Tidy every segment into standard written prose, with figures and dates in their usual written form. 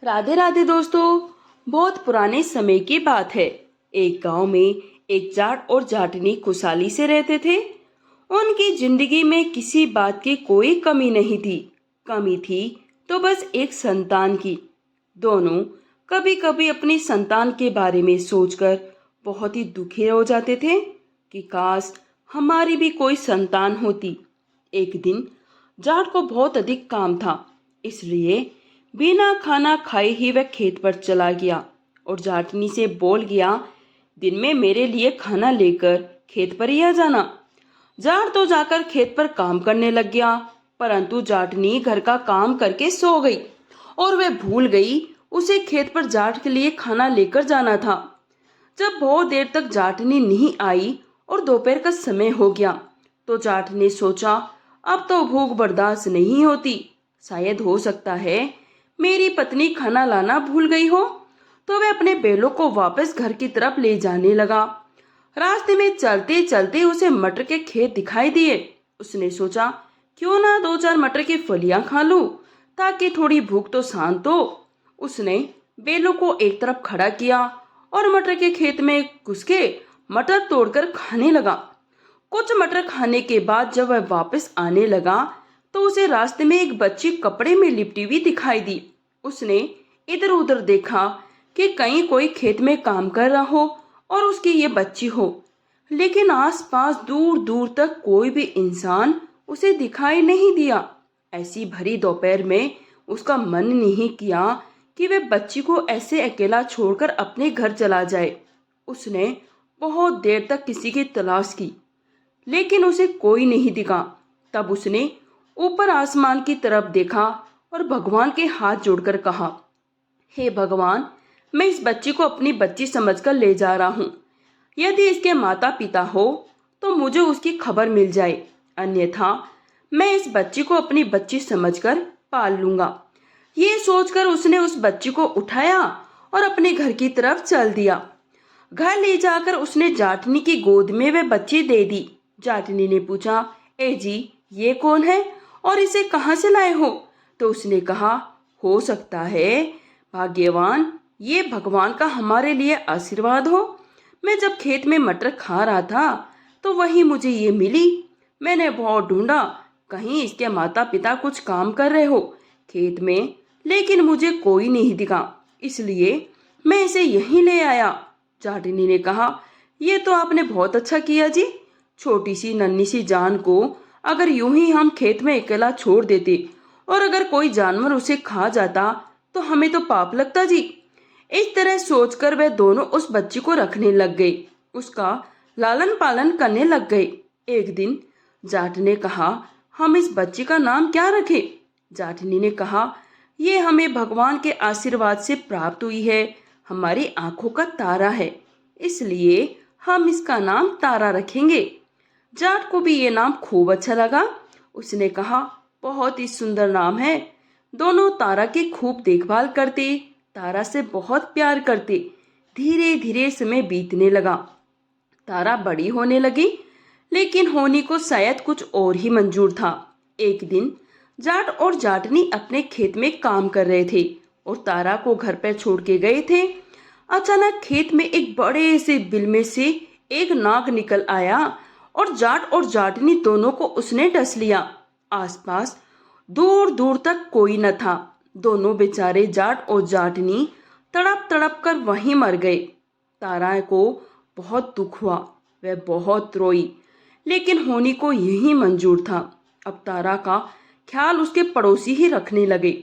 राधे राधे दोस्तों। बहुत पुराने समय की बात है। एक गांव में एक जाट और जाटनी खुशहाली से रहते थे। उनकी जिंदगी में किसी बात की कोई कमी नहीं थी। कमी थी तो बस एक संतान की। दोनों कभी कभी अपनी संतान के बारे में सोचकर बहुत ही दुखी हो जाते थे कि काश हमारी भी कोई संतान होती। एक दिन जाट को बहुत अधिक काम था, इसलिए बिना खाना खाए ही वह खेत पर चला गया और जाटनी से बोल गया, दिन में मेरे लिए खाना लेकर खेत पर ही आ जाना। जाट तो जाकर खेत पर काम करने लग गया, परंतु जाटनी घर का काम करके सो गई और वह भूल गई उसे खेत पर जाट के लिए खाना लेकर जाना था। जब बहुत देर तक जाटनी नहीं आई और दोपहर का समय हो गया, तो जाट ने सोचा, अब तो भूख बर्दाश्त नहीं होती। शायद हो सकता है मेरी पत्नी खाना लाना भूल गई हो। तो वह अपने बैलों को वापस घर की तरफ ले जाने लगा। रास्ते में चलते चलते उसे मटर के खेत दिखाई दिए। उसने सोचा, क्यों ना दो चार मटर की फलियां खा लूं, ताकि थोड़ी भूख तो शांत हो। उसने बैलों को एक तरफ खड़ा किया और मटर के खेत में घुस के मटर तोड़कर खाने लगा। कुछ मटर खाने के बाद जब वह वापस आने लगा, तो उसे रास्ते में एक बच्ची कपड़े में लिपटी हुई दिखाई दी। उसने इधर उधर देखा कि कहीं कोई खेत में काम कर रहा हो और उसकी ये बच्ची हो, लेकिन आसपास दूर दूर तक कोई भी इंसान उसे दिखाई नहीं दिया। ऐसी भरी दोपहर में उसका मन नहीं किया कि वह बच्ची को ऐसे अकेला छोड़कर अपने घर चला जाए। उसने बहुत देर तक किसी की तलाश की, लेकिन उसे कोई नहीं दिखा। तब उसने ऊपर आसमान की तरफ देखा और भगवान के हाथ जोड़कर कहा, हे भगवान, मैं इस बच्ची को अपनी बच्ची समझकर ले जा रहा हूँ। यदि इसके माता पिता हो तो मुझे उसकी खबर मिल जाए, अन्यथा मैं इस बच्ची को अपनी बच्ची समझकर पाल लूंगा। ये सोचकर उसने उस बच्ची को उठाया और अपने घर की तरफ चल दिया। घर ले जाकर उसने जाटनी की गोद में वह बच्ची दे दी। जाटनी ने पूछा, ए जी, ये कौन है और इसे कहाँ से लाए हो? तो उसने कहा, हो सकता है भाग्यवान, ये भगवान का हमारे लिए आशीर्वाद हो। मैं जब खेत में मटर खा रहा था तो वही मुझे ये मिली। मैंने बहुत ढूंढा, कहीं इसके माता पिता कुछ काम कर रहे हो खेत में, लेकिन मुझे कोई नहीं दिखा, इसलिए मैं इसे यहीं ले आया। जाटनी ने कहा, ये तो आपने बहुत अच्छा किया जी। छोटी सी नन्ही सी जान को अगर यूं ही हम खेत में अकेला छोड़ देते और अगर कोई जानवर उसे खा जाता तो हमें तो पाप लगता जी। इस तरह सोचकर वे दोनों उस बच्ची को रखने लग गए, उसका लालन पालन करने लग गए। एक दिन जाट ने कहा, हम इस बच्ची का नाम क्या रखें? जाटनी ने कहा, ये हमें भगवान के आशीर्वाद से प्राप्त हुई है, हमारी आंखों का तारा है, इसलिए हम इसका नाम तारा रखेंगे। जाट को भी ये नाम खूब अच्छा लगा। उसने कहा, बहुत ही सुंदर नाम है। दोनों तारा की खूब देखभाल करते, तारा से बहुत प्यार करते। धीरे धीरे समय बीतने लगा, तारा बड़ी होने लगी, लेकिन होनी को शायद कुछ और ही मंजूर था। एक दिन जाट और जाटनी अपने खेत में काम कर रहे थे और तारा को घर पर छोड़ के गए थे। अचानक खेत में एक बड़े से बिल में से एक नाग निकल आया और जाट और जाटनी दोनों को उसने डस लिया। आसपास दूर दूर तक कोई न था। दोनों बेचारे जाट और जाटनी तड़प तड़प कर वहीं मर गए। तारा को बहुत दुख हुआ, वह बहुत रोई, लेकिन होनी को यही मंजूर था। अब तारा का ख्याल उसके पड़ोसी ही रखने लगे।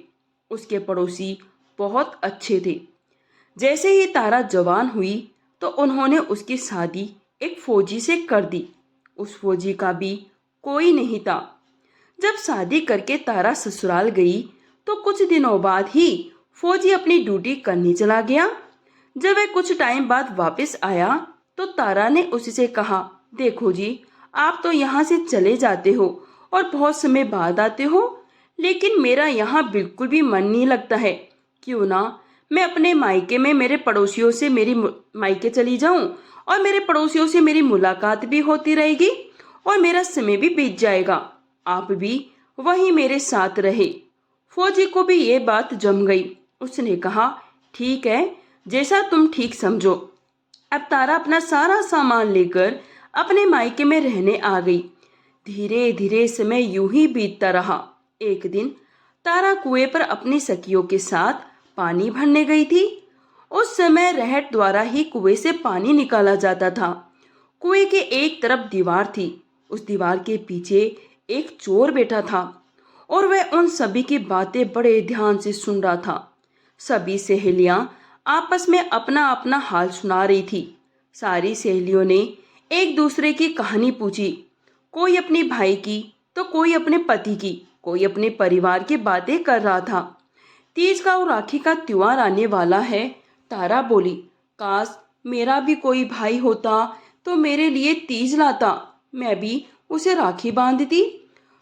उसके पड़ोसी बहुत अच्छे थे। जैसे ही तारा जवान हुई तो उन्होंने उसकी शादी एक फौजी से कर दी। उस फौजी का भी कोई नहीं था। जब शादी करके तारा ससुराल गई तो कुछ दिनों बाद ही फौजी अपनी ड्यूटी करने चला गया। जब वह कुछ टाइम बाद वापस आया तो तारा ने उससे कहा, देखो जी, आप तो यहाँ से चले जाते हो और बहुत समय बाद आते हो, लेकिन मेरा यहाँ बिल्कुल भी मन नहीं लगता है। क्यों ना मैं अपने मायके में मेरे पड़ोसियों से मेरी मायके चली जाऊं और मेरे पड़ोसियों से मेरी मुलाकात भी होती रहेगी और मेरा समय भी बीत जाएगा। आप भी वहीं मेरे साथ रहे। फौजी को भी ये बात जम गई। उसने कहा, ठीक है, जैसा तुम ठीक समझो। अब तारा अपना सारा सामान लेकर अपने मायके में रहने आ गई। धीरे धीरे समय यूं ही बीतता रहा। एक दिन तारा कुएं पर अपनी सखियों के साथ पानी भरने गई थी। उस समय रहट द्वारा ही कुएं से पानी निकाला जाता था। कुएं के एक तरफ दीवार थी, उस दीवार के पीछे एक चोर बैठा था और वह उन सभी की बातें बड़े ध्यान से सुन रहा था। सभी सहेलियां आपस में अपना अपना हाल सुना रही थी। सारी सहेलियों ने एक दूसरे की कहानी पूछी, कोई अपने भाई की तो कोई अपने पति की, कोई अपने परिवार की बातें कर रहा था। तीज का और राखी का त्योहार आने वाला है। तारा बोली, काश मेरा भी कोई भाई होता तो मेरे लिए तीज लाता, मैं भी उसे राखी बांधती।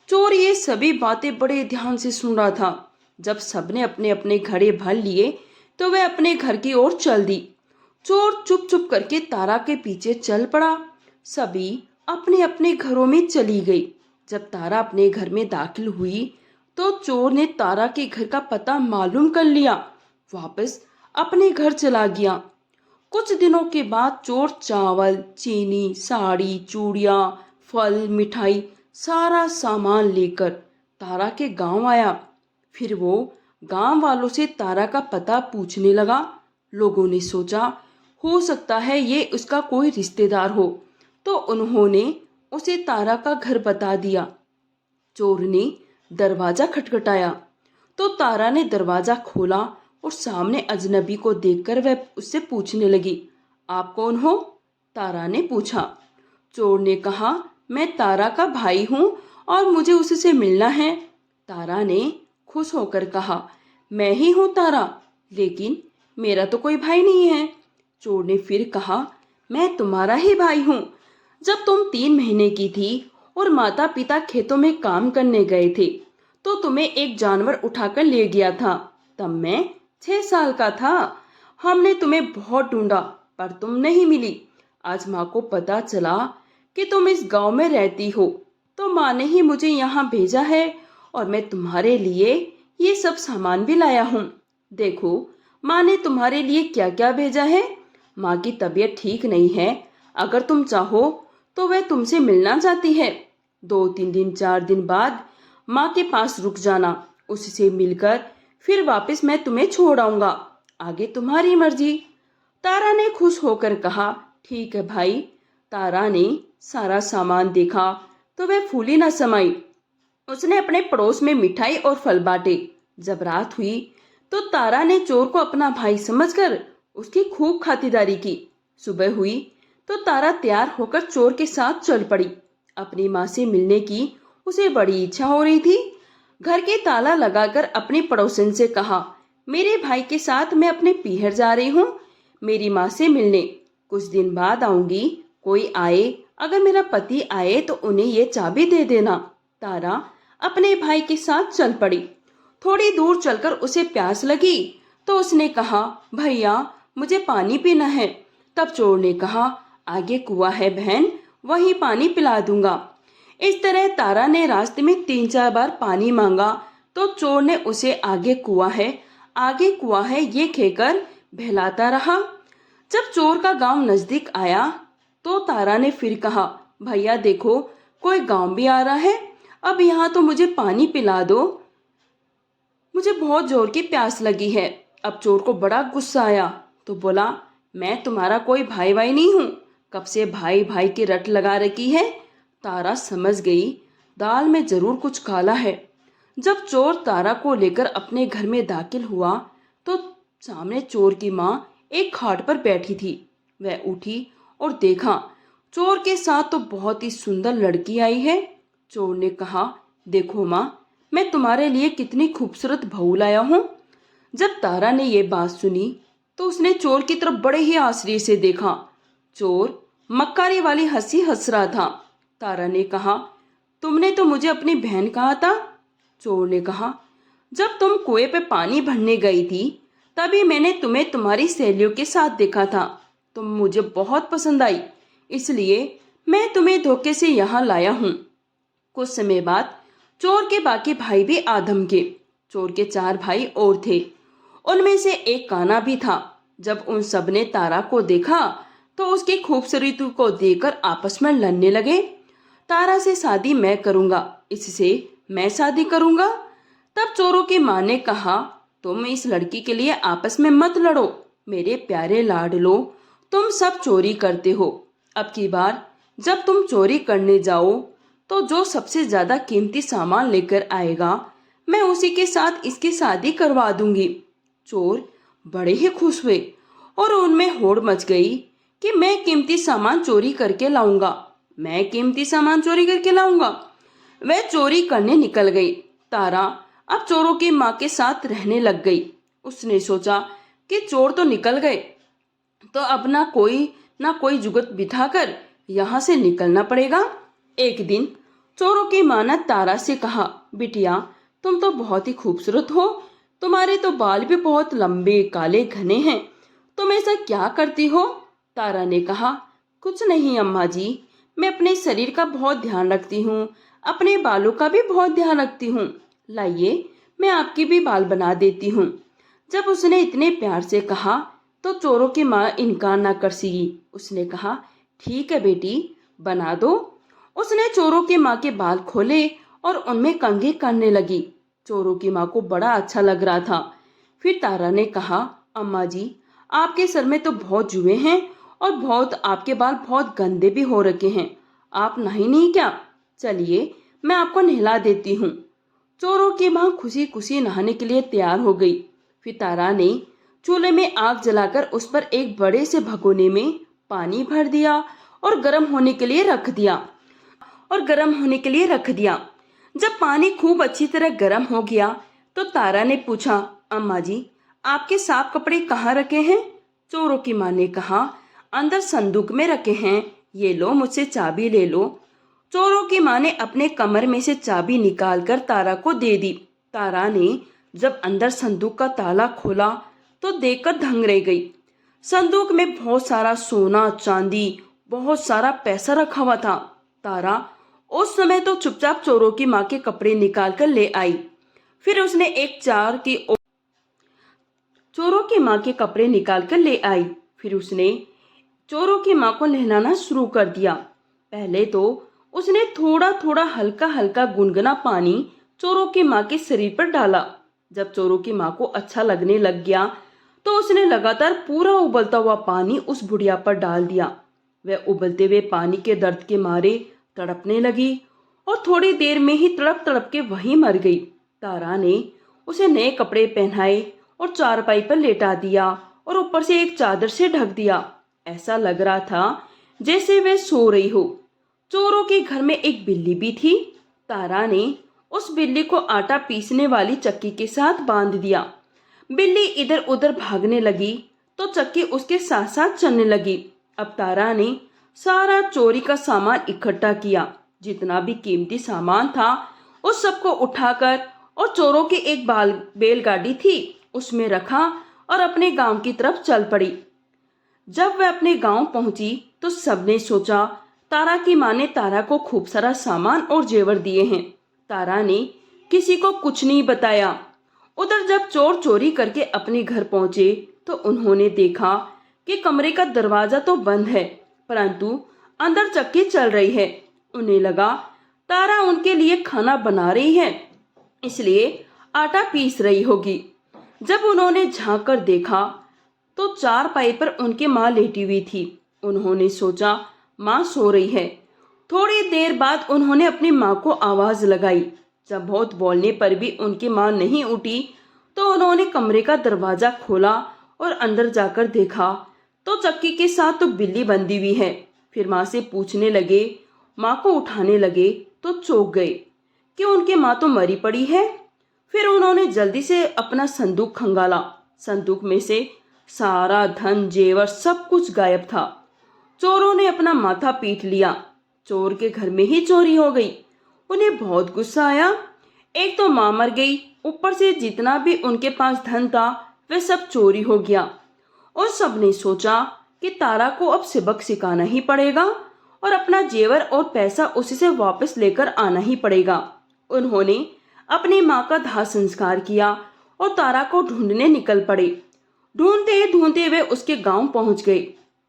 चोर ये सभी बातें बड़े ध्यान से सुन रहा था। जब सबने अपने अपने घड़े भर लिए तो वह अपने घर की ओर चल दी। चोर चुप चुप करके तारा के पीछे चल पड़ा। सभी अपने अपने घरों में चली गई। जब तारा अपने घर में दाखिल हुई तो चोर ने तारा के घर का पता मालूम कर लिया, वापस अपने घर चला गया। कुछ दिनों के बाद चोर चावल, चीनी, साड़ी, चूड़ियाँ, फल, मिठाई, सारा सामान लेकर तारा के गांव आया। फिर वो गांव वालों से तारा का पता पूछने लगा। लोगों ने सोचा हो सकता है ये उसका कोई रिश्तेदार हो, तो उन्होंने उसे तारा का घर बता दिया। चोर ने दरवाजा खटखटाया तो तारा ने दरवाजा खोला और सामने अजनबी को देखकर वह उससे पूछने लगी, आप कौन हो? तारा ने पूछा। चोर ने कहा, मैं तारा का भाई हूँ और मुझे उससे मिलना है। तारा ने खुश होकर कहा, मैं ही हूँ तारा, लेकिन मेरा तो कोई भाई नहीं है। चोर ने फिर कहा, मैं तुम्हारा ही भाई हूँ। जब तुम 3 महीने की थी और माता पिता खेतों में काम करने गए थे तो तुम्हें एक जानवर उठाकर ले गया था। तब मैं 6 साल का था। हमने तुम्हें बहुत ढूंढा पर तुम नहीं मिली। आज माँ को पता चला कि तुम इस गांव में रहती हो तो माँ ने ही मुझे यहाँ भेजा है और मैं तुम्हारे लिए ये सब सामान भी लाया हूँ। देखो माँ ने तुम्हारे लिए क्या क्या भेजा है। माँ की तबीयत ठीक नहीं है, अगर तुम चाहो तो वह तुमसे मिलना चाहती है। 2-3 दिन 4 दिन बाद माँ के पास रुक जाना, उससे मिलकर फिर वापस मैं तुम्हें छोड़ आऊंगा, आगे तुम्हारी मर्जी। तारा ने खुश होकर कहा, ठीक है भाई। तारा ने सारा सामान देखा तो वह फूली न समाई। उसने अपने पड़ोस में मिठाई और फल बांटे। जब रात हुई तो तारा ने चोर को अपना भाई समझकर उसकी खूब खातिरदारी की। सुबह हुई तो तारा तैयार होकर चोर के साथ चल पड़ी। अपनी माँ से मिलने की उसे बड़ी इच्छा हो रही थी। घर के ताला लगाकर अपनी पड़ोसन से कहा, मेरे भाई के साथ मैं अपने पीहर जा रही हूँ, मेरी माँ से मिलने। कुछ दिन बाद आऊंगी, कोई आए, अगर मेरा पति आए तो उन्हें ये चाबी दे देना। तारा अपने भाई के साथ चल पड़ी। थोड़ी दूर चलकर उसे प्यास लगी तो उसने कहा, भैया मुझे पानी पीना है। तब चोर ने कहा, आगे कुआं है बहन, वहीं पानी पिला दूंगा। इस तरह तारा ने रास्ते में 3-4 बार पानी मांगा तो चोर ने उसे आगे कुआं है ये कहकर बहलाता रहा। जब चोर का गांव नजदीक आया तो तारा ने फिर कहा, भैया देखो कोई गांव भी आ रहा है, अब यहाँ तो मुझे पानी पिला दो, मुझे बहुत जोर की प्यास लगी है। अब चोर को बड़ा गुस्सा आया तो बोला, मैं तुम्हारा कोई भाई भाई नहीं हूँ, कब से भाई भाई की रट लगा रखी है। तारा समझ गई दाल में जरूर कुछ काला है। जब चोर तारा को लेकर अपने घर में दाखिल हुआ तो सामने चोर की माँ एक खाट पर बैठी थी। वह उठी और देखा चोर के साथ तो बहुत ही सुंदर लड़की आई है। चोर ने कहा, देखो माँ, मैं तुम्हारे लिए कितनी खूबसूरत बहू लाया हूँ। जब तारा ने ये बात सुनी तो उसने चोर की तरफ बड़े ही आश्चर्य से देखा। चोर मक्कारी वाली हंसी हंस रहा था। तारा ने कहा, तुमने तो मुझे अपनी बहन कहा था। चोर ने कहा, जब तुम कुएं पे पानी भरने गई थी तभी मैंने तुम्हें तुम्हारी सहेलियों के साथ देखा था। तुम मुझे बहुत पसंद आई, इसलिए मैं तुम्हें धोखे से यहाँ लाया हूँ। कुछ समय बाद चोर के बाकी भाई भी आ धमके। चोर के 4 भाई और थे। उनमें से एक कान्हा भी था। जब उन सब ने तारा को देखा तो उसकी खूबसूरती को देखकर आपस में लड़ने लगे। तारा से शादी मैं करूंगा, इससे मैं शादी करूंगा। तब चोरों की माँ ने कहा, तुम इस लड़की के लिए आपस में मत लड़ो, मेरे प्यारे लाडलो, तुम सब चोरी करते हो। अब की बार जब तुम चोरी करने जाओ तो जो सबसे ज्यादा कीमती सामान लेकर आएगा, मैं उसी के साथ इसकी शादी करवा दूंगी। चोर बड़े ही खुश हुए और उनमें होड़ मच गई कि मैं कीमती सामान चोरी करके लाऊंगा, मैं कीमती सामान चोरी करके लाऊंगा। वह चोरी करने निकल गई। तारा अब चोरों की माँ के साथ रहने लग गई। उसने सोचा कि चोर तो निकल गए तो अब ना कोई जुगत बिठाकर यहाँ से निकलना पड़ेगा। एक दिन चोरों की माँ ने तारा से कहा, बिटिया, तुम तो बहुत ही खूबसूरत हो, तुम्हारे तो बाल भी बहुत लंबे काले घने हैं, तुम ऐसा क्या करती हो? तारा ने कहा, कुछ नहीं अम्मा जी, मैं अपने शरीर का बहुत ध्यान रखती हूँ, अपने बालों का भी बहुत ध्यान रखती हूँ। लाइए, मैं आपके भी बाल बना देती हूँ। जब उसने इतने प्यार से कहा तो चोरों की माँ इनकार न कर सकी। उसने कहा, ठीक है बेटी, बना दो। उसने चोरों की माँ के बाल खोले और उनमें कंघी करने लगी। चोरों की माँ को बड़ा अच्छा लग रहा था। फिर तारा ने कहा, अम्मा जी, आपके सर में तो बहुत जुए हैं और बहुत आपके बाल बहुत गंदे भी हो रखे हैं, आप नहीं नहीं क्या? चलिए, मैं आपको नहला देती हूँ। चोरों की माँ खुशी खुशी नहाने के लिए तैयार हो गई। फिर तारा ने चूल्हे में आग जलाकर उस पर एक बड़े से भगोने में पानी भर दिया और गर्म होने के लिए रख दिया। जब पानी खूब अच्छी तरह गर्म हो गया तो तारा ने पूछा, अम्मा जी, आपके साफ कपड़े कहाँ रखे हैं? चोरों की माँ ने कहा, अंदर संदूक में रखे हैं, ये लो, मुझसे चाबी ले लो। चोरों की माँ ने अपने कमर में से चाबी निकालकर तारा को दे दी। तारा ने जब अंदर संदूक का ताला खोला तो देखकर दंग रह गई। संदूक में बहुत सारा सोना चांदी, बहुत सारा पैसा रखा हुआ था। तारा उस समय तो चुपचाप चोरों की माँ के कपड़े निकाल कर ले आई। फिर उसने चोरों की माँ के कपड़े निकाल कर ले आई। फिर उसने चोरों की माँ को नहलाना शुरू कर दिया। पहले तो उसने थोड़ा थोड़ा हल्का हल्का गुनगुना पानी चोरों की माँ के शरीर पर डाला। जब चोरों की माँ को अच्छा लगने लग गया तो उसने लगातार पूरा उबलता हुआ पानी उस बुढ़िया पर डाल दिया। वह उबलते हुए पानी के दर्द के मारे तड़पने लगी और थोड़ी देर में ही तड़प तड़प के वहीं मर गई। तारा ने उसे नए कपड़े पहनाए और चारपाई पर लेटा दिया और ऊपर से एक चादर से ढक दिया। ऐसा लग रहा था जैसे वह सो रही हो। चोरों के घर में एक बिल्ली भी थी। तारा ने उस बिल्ली को आटा पीसने वाली चक्की के साथ बांध दिया। बिल्ली इधर उधर भागने लगी तो चक्की उसके साथ साथ चलने लगी। अब तारा ने सारा चोरी का सामान इकट्ठा किया। जितना भी कीमती सामान था उस सबको उठाकर और चोरों की एक बैलगाड़ी थी उसमें रखा और अपने गांव की तरफ चल पड़ी। जब वह अपने गांव पहुंची तो सबने सोचा तारा की माँ ने तारा को खूब सारा सामान और जेवर दिए हैं। तारा ने किसी को कुछ नहीं बताया। उधर जब चोर चोरी करके अपने घर पहुंचे तो उन्होंने देखा कि कमरे का दरवाजा तो बंद है परंतु अंदर चक्की चल रही है। उन्हें लगा तारा उनके लिए खाना बना रही है, इसलिए आटा पीस रही होगी। जब उन्होंने झांक कर देखा तो चारपाई पर उनकी माँ लेटी हुई थी। उन्होंने सोचा माँ सो रही है। थोड़ी देर बाद उन्होंने अपनी माँ को आवाज लगाई। जब बहुत बोलने पर भी उनकी माँ नहीं उठी तो उन्होंने कमरे का दरवाजा खोला और अंदर जाकर देखा तो चक्की के साथ तो बिल्ली बंधी हुई है। फिर माँ से पूछने लगे, माँ को उठाने लगे तो चौंक गए कि उनकी माँ तो मरी पड़ी है। फिर उन्होंने जल्दी से अपना संदूक खंगाला। संदूक में से सारा धन जेवर सब कुछ गायब था। चोरों ने अपना माथा पीट लिया। चोर के घर में ही चोरी हो गई। उन्हें बहुत गुस्सा आया। एक तो माँ मर गई, ऊपर से जितना भी उनके पास धन था वह सब चोरी हो गया। और सबने सोचा कि तारा को अब सबक सिखाना ही पड़ेगा और अपना जेवर और पैसा उसी से वापस लेकर आना ही पड़ेगा। उन्होंने अपनी माँ का दाह संस्कार किया और तारा को ढूंढने निकल पड़े। ढूंढते ढूंढते वे उसके गांव पहुंच गए।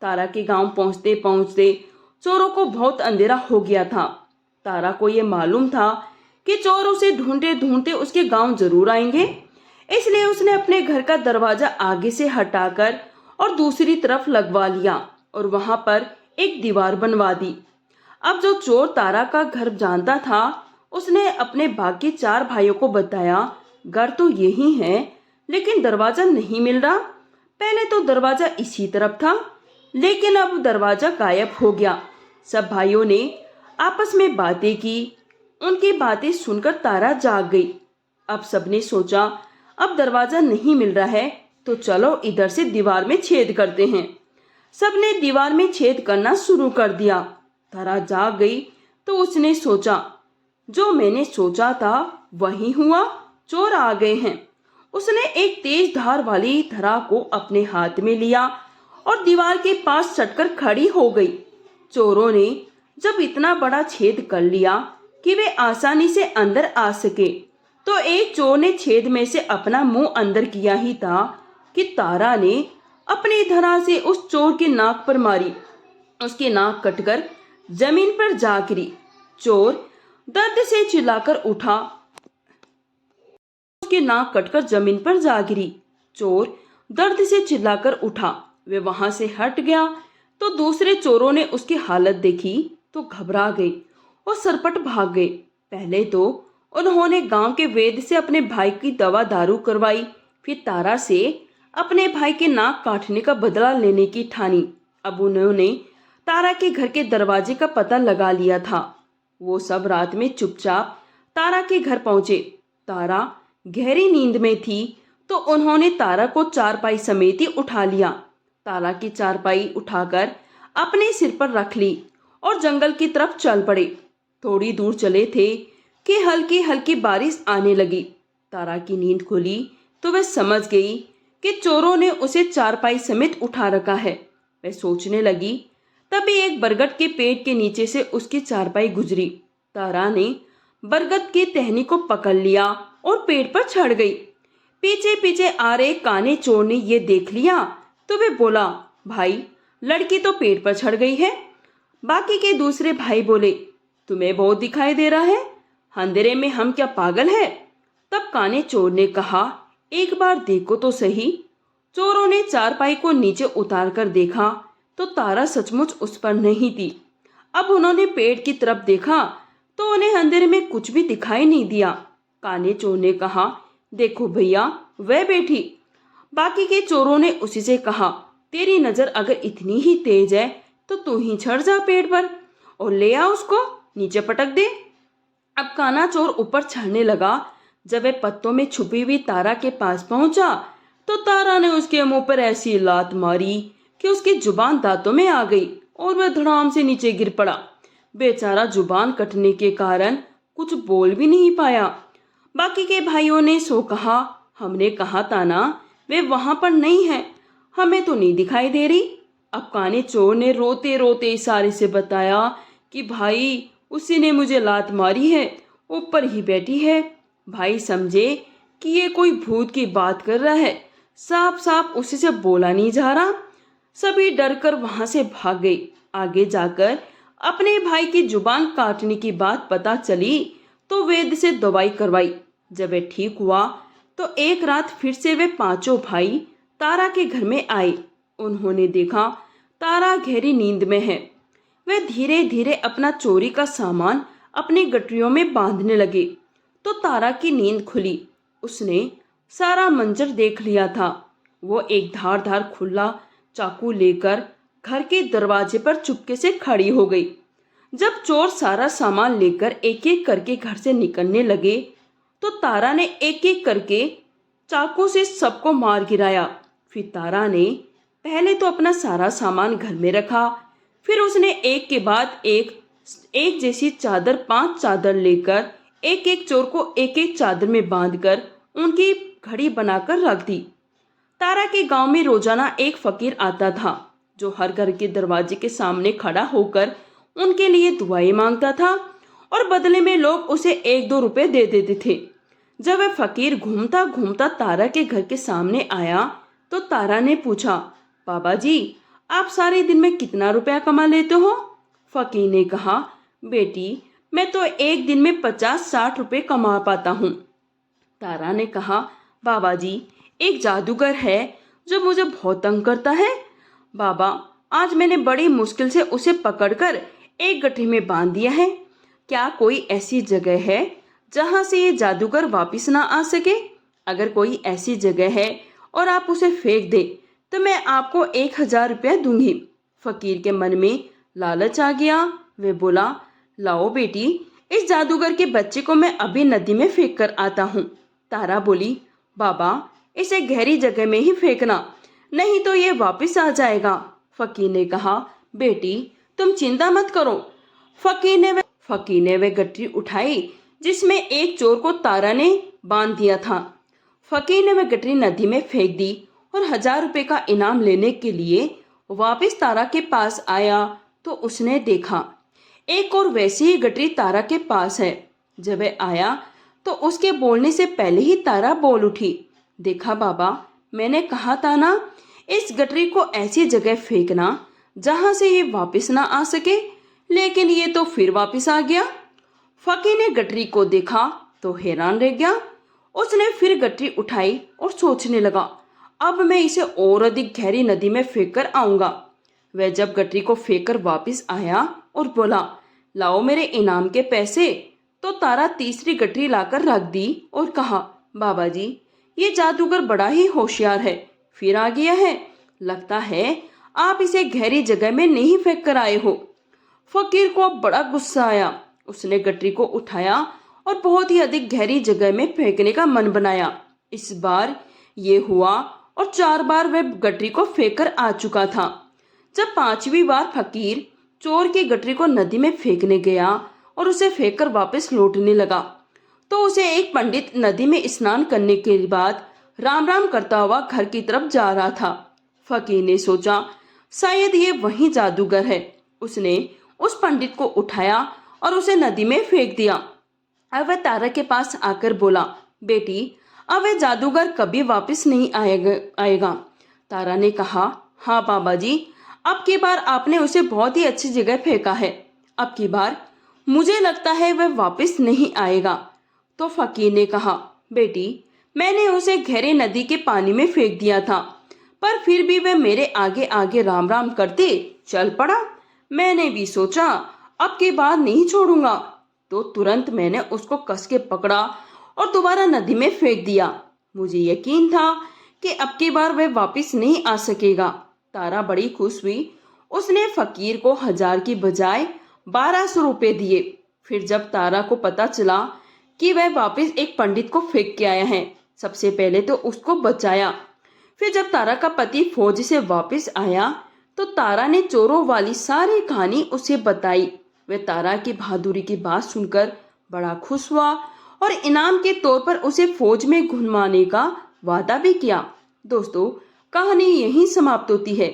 तारा के गांव पहुंचते पहुंचते चोरों को बहुत अंधेरा हो गया था। तारा को ये मालूम था कि चोर उसे ढूंढते ढूंढते उसके गांव जरूर आएंगे, इसलिए उसने अपने घर का दरवाजा आगे से हटाकर और दूसरी तरफ लगवा लिया और वहां पर एक दीवार बनवा दी। अब जो चोर तारा का घर जानता था, उसने अपने बाकी 4 भाइयों को बताया, घर तो यही है लेकिन दरवाजा नहीं मिल रहा। पहले तो दरवाजा इसी तरफ था, लेकिन अब दरवाजा गायब हो गया। सब भाइयों ने आपस में बातें की। उनकी बातें सुनकर तारा जाग गई। अब सबने सोचा, अब दरवाजा नहीं मिल रहा है तो चलो इधर से दीवार में छेद करते हैं। सबने दीवार में छेद करना शुरू कर दिया। तारा जाग गई तो उसने सोचा, जो मैंने सोचा था वही हुआ, चोर आ गए हैं। उसने एक तेज धार वाली धरा को अपने हाथ में लिया और दीवार के पास सटकर खड़ी हो गई। चोरों ने जब इतना बड़ा छेद कर लिया कि वे आसानी से अंदर आ सके, तो एक चोर ने छेद में से अपना मुंह अंदर किया ही था कि तारा ने अपनी धरा से उस चोर के नाक पर मारी। उसकी नाक कटकर जमीन पर जा गिरी। चोर दर्द से चिल्लाकर उठा। उसकी नाक कटकर जमीन पर जा गिरी। चोर दर्द से चिल्लाकर उठा। वे वहां से हट गया तो दूसरे चोरों ने उसकी हालत देखी तो घबरा गए और सरपट भाग गए। पहले तो उन्होंने गांव के वैद्य से अपने भाई की दवा दारू करवाई, फिर तारा से अपने भाई के नाक काटने का बदला लेने की ठानी। अब उन्होंने तारा के घर के दरवाजे का पता लगा लिया था। वो सब रात में चुपचाप तारा के घर पहुंचे। तारा गहरी नींद में थी तो उन्होंने तारा को चारपाई समेत ही उठा लिया। तारा की चारपाई उठाकर अपने सिर पर रख ली और जंगल की तरफ चल पड़े। थोड़ी दूर चले थे कि हल्की हल्की बारिश आने लगी। तारा की नींद खुली तो वह समझ गई कि चोरों ने उसे चारपाई समेत उठा रखा है। वह सोचने लगी, तभी एक बरगद के पेड़ के नीचे से उसकी चारपाई गुजरी। तारा ने बरगद की टहनी को पकड़ लिया और पेड़ पर चढ़ गई। पीछे पीछे आ रहे काने चोर ने ये देख लिया तो वे बोला, भाई लड़की तो पेड़ पर चढ़ गई है। बाकी के दूसरे भाई बोले, तुम्हें बहुत दिखाई दे रहा है, अंधेरे में हम क्या पागल है? तब काने चोर ने कहा, एक बार देखो तो सही। चोरों ने चारपाई को नीचे उतार कर देखा तो तारा सचमुच उस पर नहीं थी। अब उन्होंने पेड़ की तरफ देखा तो उन्हें अंधेरे में कुछ भी दिखाई नहीं दिया। काने चोर ने कहा, देखो भैया, वह बैठी। बाकी के चोरों ने उसी से कहा, तेरी नजर अगर इतनी ही तेज है तो तू ही चढ़ जा पेड़ पर और ले आ उसको, नीचे पटक दे। अब काना चोर ऊपर चढ़ने लगा। जब वह पत्तों में छुपी हुई तारा के पास पहुंचा तो तारा ने उसके मुंह पर ऐसी लात मारी कि उसकी जुबान दांतों में आ गई और वह धड़ाम से नीचे गिर पड़ा। बेचारा जुबान कटने के कारण कुछ बोल भी नहीं पाया। बाकी के भाइयों ने सो कहा, हमने कहा था ना, वे वहां पर नहीं है, हमें तो नहीं दिखाई दे रही। अब काने चोर ने रोते रोते इशारे से बताया कि भाई, उसी ने मुझे लात मारी है, ऊपर ही बैठी है। भाई समझे कि ये कोई भूत की बात कर रहा है, साफ साफ उसी से बोला नहीं जा रहा। सभी डर कर वहां से भाग गए। आगे जाकर अपने भाई की जुबान काटने की बात पता चली तो वैद्य से दवाई करवाई। जब वह ठीक हुआ तो एक रात फिर से वे 5 भाई तारा के घर में आए। उन्होंने देखा तारा गहरी नींद में है। वे धीरे धीरे अपना चोरी का सामान अपनी गठरियों में बांधने लगे तो तारा की नींद खुली। उसने सारा मंजर देख लिया था। वो एक धारदार खुला चाकू लेकर घर के दरवाजे पर चुपके से खड़ी हो गई। जब चोर सारा सामान लेकर एक एक करके घर से निकलने लगे तो तारा ने एक एक करके चाकू से सबको मार गिराया। फिर तारा ने पहले तो अपना सारा सामान घर में रखा, फिर उसने एक के बाद एक जैसी चादर 5 चादर लेकर एक एक चोर को एक एक चादर में बांधकर उनकी घड़ी बनाकर रख दी। तारा के गांव में रोजाना एक फकीर आता था जो हर घर के दरवाजे के सामने खड़ा होकर उनके लिए दुआएं मांगता था और बदले में लोग उसे 1-2 रुपए दे देते थे। जब वह फकीर घूमता घूमता तारा के घर के सामने आया तो तारा ने पूछा, बाबा जी, आप सारे दिन में कितना रुपया कमा लेते हो? फकीर ने कहा, बेटी, मैं तो एक दिन में 50-60 रुपए कमा पाता हूँ। तारा ने कहा, बाबा जी, एक जादूगर है जो मुझे बहुत तंग करता है। बाबा, आज मैंने बड़ी मुश्किल से उसे पकड़कर एक गठरी में बांध दिया है। क्या कोई ऐसी जगह है जहां से ये जादूगर वापस ना आ सके? अगर कोई ऐसी जगह है और आप उसे फेंक दे तो मैं आपको 1000 रुपया दूंगी। फकीर के मन में लालच आ गया। वे बोला, लाओ बेटी, इस जादूगर के बच्चे को मैं अभी नदी में फेंक कर आता हूँ। तारा बोली, बाबा, इसे गहरी जगह में ही फेंकना, नहीं तो ये वापस आ जाएगा। फकीर ने कहा, बेटी, तुम चिंता मत करो। फकीर ने वह गठरी उठाई जिसमें एक चोर को तारा ने बांध दिया था। फकीर ने वह गठरी नदी में फेंक दी और 1000 रुपए का इनाम लेने के लिए वापस तारा के पास आया तो उसने देखा एक और वैसी ही गठरी तारा के पास है। जब वह आया तो उसके बोलने से पहले ही तारा बोल उठी, देखा बाबा, मैंने कहा था ना, इस गठरी को ऐसी जगह फेंकना जहां से ये वापस ना आ सके, लेकिन ये तो फिर वापस आ गया। फकीर ने गठरी को देखा तो हैरान रह गया। उसने फिर गठरी उठाई और सोचने लगा, अब मैं इसे और अधिक गहरी नदी में फेंक कर आऊंगा। वह जब गठरी को फेंक कर वापिस आया और बोला, लाओ मेरे इनाम के पैसे, तो तारा तीसरी गठरी लाकर रख दी और कहा, बाबा जी, ये जादूगर बड़ा ही होशियार है, फिर आ गया है। लगता है आप इसे गहरी जगह में नहीं फेंक कर आए हो। फकीर को अब बड़ा गुस्सा आया। उसने गठरी को उठाया और बहुत ही अधिक गहरी जगह में फेंकने का मन बनाया। इस बार ये हुआ और 4 बार वह गठरी को फेंक कर आ चुका था। जब 5वीं बार फकीर चोर की गठरी को नदी में फेंकने गया और उसे फेंककर वापस लौटने लगा तो उसे एक पंडित नदी में स्नान करने के बाद राम राम करता हुआ घर की तरफ जा रहा था। फकीर ने सोचा, शायद ये वही जादूगर है। उसने उस पंडित को उठाया और उसे नदी में फेंक दिया। अब वह तारा के पास आकर बोला, बेटी, अब वह जादूगर कभी वापस नहीं आएगा। तारा ने कहा, हाँ बाबा जी, अब की बार आपने उसे बहुत ही अच्छी जगह फेंका है। अब की बार मुझे लगता है वह वापस नहीं आएगा। तो फकीर ने कहा, बेटी, मैंने उसे गहरे नदी के पानी में फेंक दिया था, पर फिर भी वह मेरे आगे आगे राम राम करते चल पड़ा। मैंने भी सोचा अब की बार नहीं छोड़ूंगा, तो तुरंत मैंने उसको कस के पकड़ा और दोबारा नदी में फेंक दिया। मुझे यकीन था कि अब की बार वह वापस नहीं आ सकेगा। तारा बड़ी खुश हुई। उसने फकीर को 1000 की बजाय 1200 रुपए दिए। फिर जब तारा को पता चला कि वह वापस एक पंडित को फेंक के आया है, सबसे पहले तो उसको बचाया। फिर जब तारा का पति फौज से वापस आया तो तारा ने चोरों वाली सारी कहानी उसे बताई। वह तारा की बहादुरी की बात सुनकर बड़ा खुश हुआ और इनाम के तौर पर उसे फौज में घुमाने का वादा भी किया। दोस्तों, कहानी यहीं समाप्त होती है।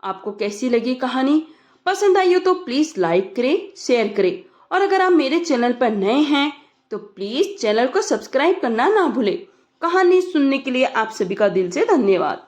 आपको कैसी लगी कहानी? पसंद आई हो तो प्लीज लाइक करें, शेयर करें, और अगर आप मेरे चैनल पर नए हैं तो प्लीज चैनल को सब्सक्राइब करना ना भूलें। कहानी सुनने के लिए आप सभी का दिल से धन्यवाद।